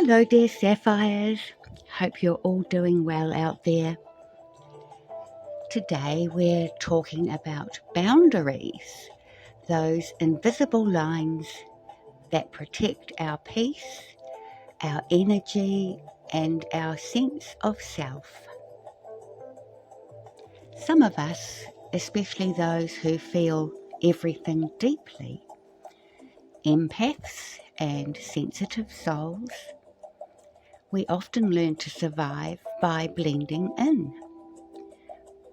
Hello dear Sapphires, hope you're all doing well out there. Today we're talking about boundaries, those invisible lines that protect our peace, our energy and our sense of self. Some of us, especially those who feel everything deeply, empaths and sensitive souls, we often learn to survive by blending in,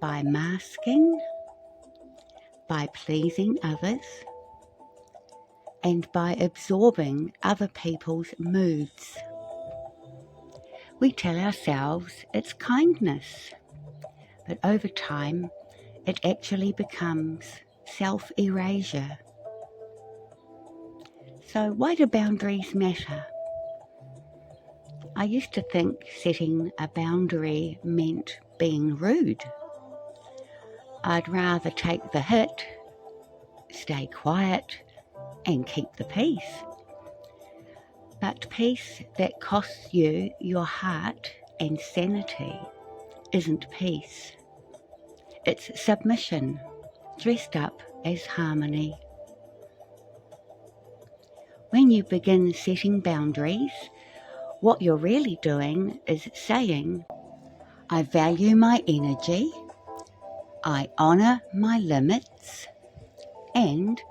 by masking, by pleasing others, and by absorbing other people's moods. We tell ourselves it's kindness, but over time it actually becomes self-erasure. So why do boundaries matter? I used to think setting a boundary meant being rude. I'd rather take the hit, stay quiet, and keep the peace. But peace that costs you your heart and sanity isn't peace. It's submission, dressed up as harmony. When you begin setting boundaries, what you're really doing is saying, I value my energy, I honour my limits, and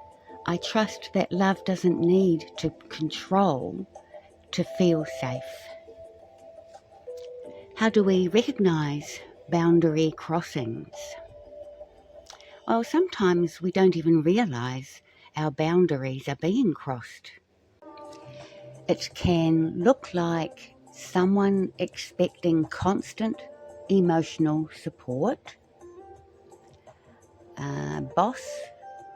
I trust that love doesn't need to control to feel safe. How do we recognise boundary crossings? Well, sometimes we don't even realise our boundaries are being crossed. It can look like someone expecting constant emotional support, a boss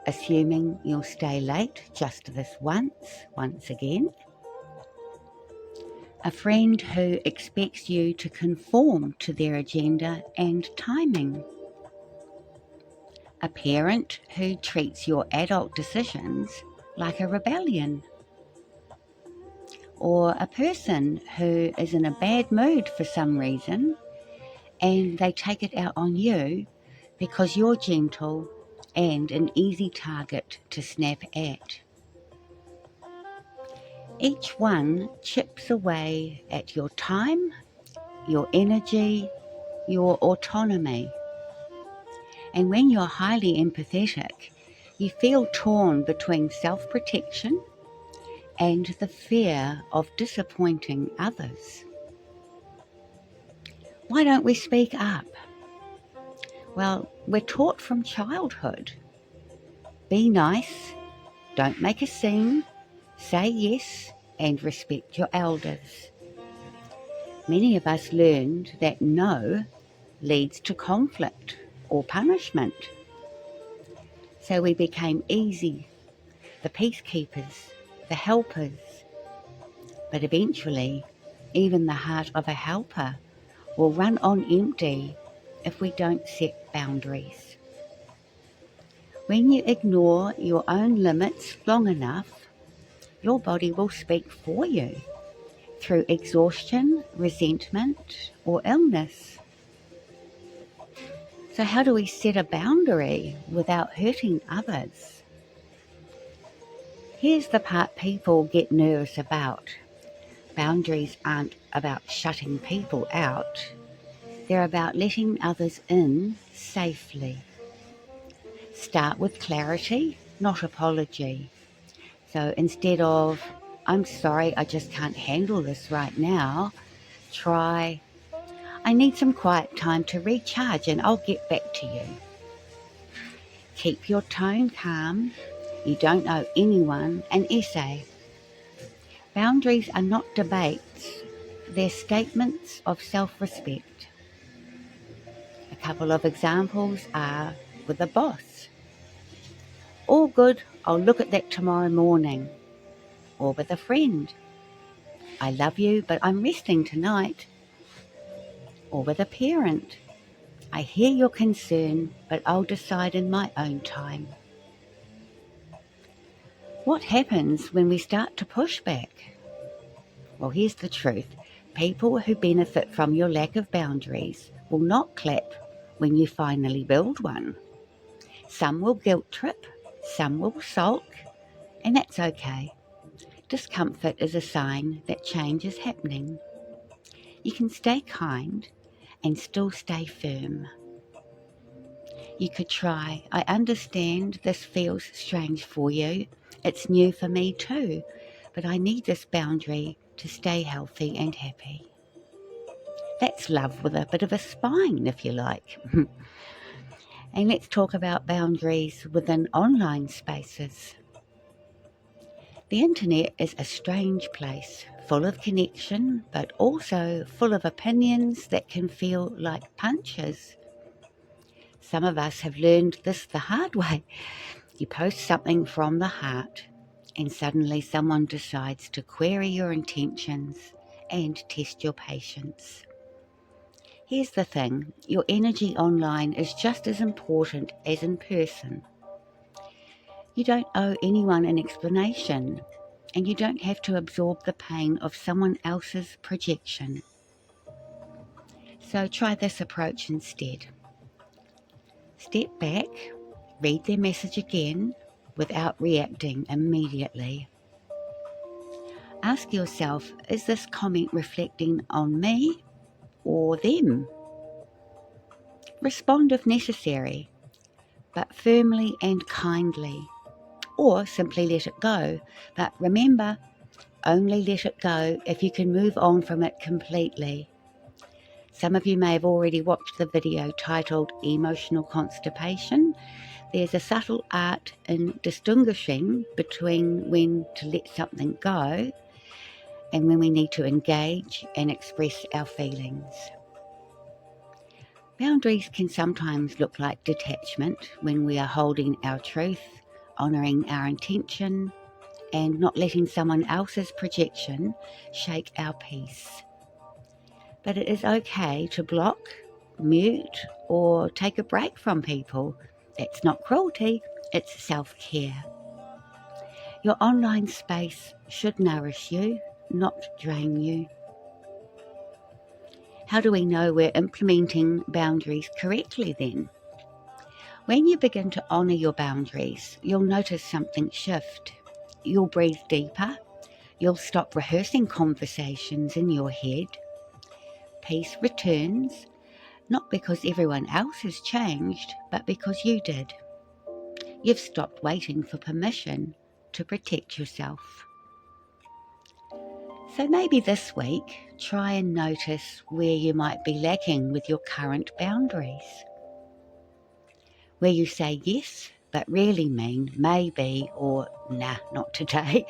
assuming you'll stay late just this once again, a friend who expects you to conform to their agenda and timing, a parent who treats your adult decisions like a rebellion, or a person who is in a bad mood for some reason and they take it out on you because you're gentle and an easy target to snap at. Each one chips away at your time, your energy, your autonomy. And when you're highly empathetic, you feel torn between self-protection and the fear of disappointing others. Why don't we speak up? Well, we're taught from childhood. Be nice, don't make a scene, say yes, and respect your elders. Many of us learned that no leads to conflict or punishment. So we became easy, the peacekeepers, the helpers. But eventually, even the heart of a helper will run on empty if we don't set boundaries. When you ignore your own limits long enough, your body will speak for you through exhaustion, resentment, or illness. So how do we set a boundary without hurting others? Here's the part people get nervous about. Boundaries aren't about shutting people out. They're about letting others in safely. Start with clarity, not apology. So instead of, I'm sorry, I just can't handle this right now, try, I need some quiet time to recharge and I'll get back to you. Keep your tone calm. You don't owe anyone an essay. Boundaries are not debates. They're statements of self-respect. A couple of examples are with a boss. All good, I'll look at that tomorrow morning. Or with a friend. I love you, but I'm resting tonight. Or with a parent. I hear your concern, but I'll decide in my own time. What happens when we start to push back? Well, here's the truth. People who benefit from your lack of boundaries will not clap when you finally build one. Some will guilt trip, some will sulk, and that's okay. Discomfort is a sign that change is happening. You can stay kind and still stay firm. You could try, I understand this feels strange for you. It's new for me too, but I need this boundary to stay healthy and happy. That's love with a bit of a spine, if you like. And let's talk about boundaries within online spaces. The internet is a strange place, full of connection, but also full of opinions that can feel like punches. Some of us have learned this the hard way. You post something from the heart, and suddenly someone decides to query your intentions and test your patience. Here's the thing, your energy online is just as important as in person. You don't owe anyone an explanation, and you don't have to absorb the pain of someone else's projection. So try this approach instead. Step back, read their message again without reacting immediately. Ask yourself, is this comment reflecting on me or them? Respond if necessary, but firmly and kindly, or simply let it go. But remember, only let it go if you can move on from it completely. Some of you may have already watched the video titled Emotional Constipation. There's a subtle art in distinguishing between when to let something go and when we need to engage and express our feelings. Boundaries can sometimes look like detachment when we are holding our truth, honouring our intention, and not letting someone else's projection shake our peace. But it is okay to block, mute, or take a break from people. That's not cruelty, it's self-care. Your online space should nourish you, not drain you. How do we know we're implementing boundaries correctly then? When you begin to honour your boundaries, you'll notice something shift. You'll breathe deeper. You'll stop rehearsing conversations in your head. Peace returns, not because everyone else has changed, but because you did. You've stopped waiting for permission to protect yourself. So maybe this week, try and notice where you might be lacking with your current boundaries. Where you say yes, but really mean maybe or nah, not today.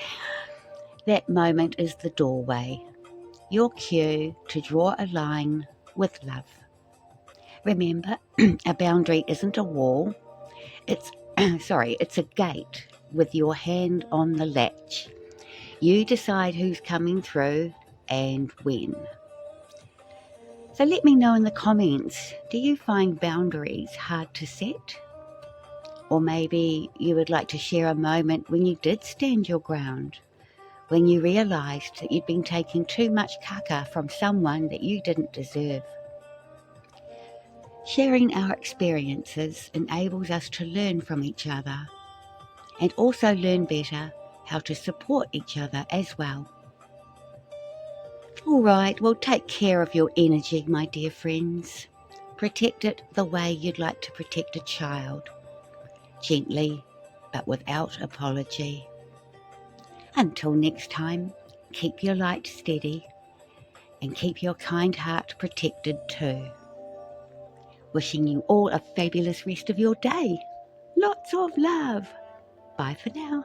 That moment is the doorway, your cue to draw a line with love. Remember, a boundary isn't a wall, it's a gate with your hand on the latch. You decide who's coming through and when. So let me know in the comments, do you find boundaries hard to set? Or maybe you would like to share a moment when you did stand your ground, when you realised that you'd been taking too much kaka from someone that you didn't deserve. Sharing our experiences enables us to learn from each other and also learn better how to support each other as well. All right, well, take care of your energy, my dear friends. Protect it the way you'd like to protect a child. Gently, but without apology. Until next time, keep your light steady and keep your kind heart protected too. Wishing you all a fabulous rest of your day. Lots of love. Bye for now.